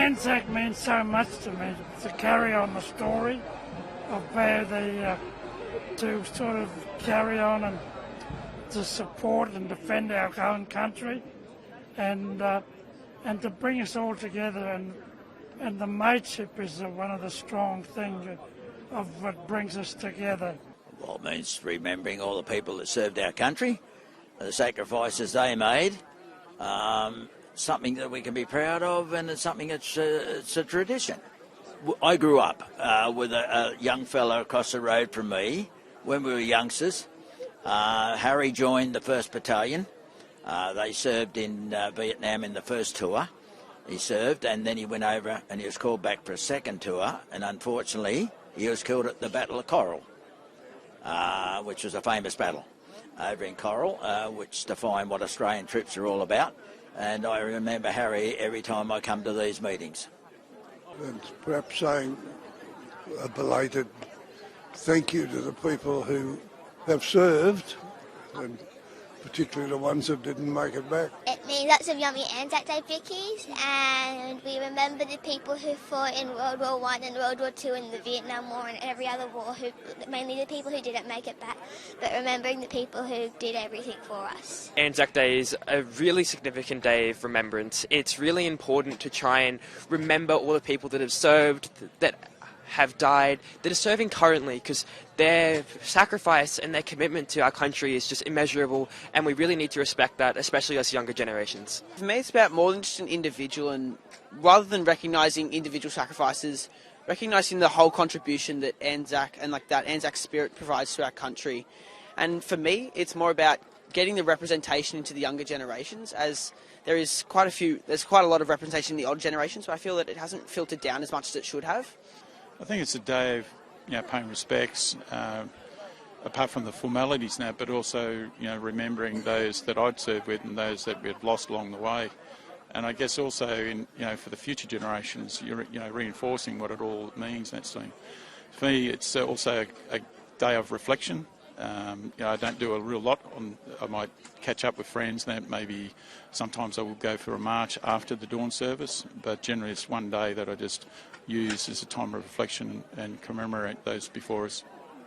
Anzac means so much to me, to carry on the story of where to sort of carry on and to support and defend our own country, and to bring us all together, and the mateship is one of the strong things of what brings us together. Well, it means remembering all the people that served our country, the sacrifices they made, something that we can be proud of, and it's something that's it's a tradition. I grew up with a young fella across the road from me when we were youngsters. Harry joined the 1st Battalion. They served in Vietnam in the first tour. He served, and then he went over and he was called back for a second tour, and unfortunately he was killed at the Battle of Coral, which was a famous battle over in Coral, which defined what Australian troops are all about. And I remember Harry every time I come to these meetings. And perhaps saying a belated thank you to the people who have served, and particularly the ones that didn't make it back. It means lots of yummy Anzac Day bickies, and we remember the people who fought in World War I and World War II and the Vietnam War and every other war, mainly the people who didn't make it back, but remembering the people who did everything for us. Anzac Day is a really significant day of remembrance. It's really important to try and remember all the people that have served, that have died, that are serving currently, because their sacrifice and their commitment to our country is just immeasurable, and we really need to respect that, especially us younger generations. For me, it's about more than just an individual, and rather than recognising individual sacrifices, recognising the whole contribution that Anzac and that Anzac spirit provides to our country. And for me, it's more about getting the representation into the younger generations, as there's quite a lot of representation in the older generations, so I feel that it hasn't filtered down as much as it should have. I think it's a day of paying respects, apart from the formalities now, but also remembering those that I'd served with and those that we'd lost along the way. And I guess also for the future generations, you're reinforcing what it all means. That's thing. For me, it's also a day of reflection. I don't do a real lot. I might catch up with friends. That maybe sometimes I will go for a march after the dawn service, but generally it's one day that I just use as a time of reflection and commemorate those before us.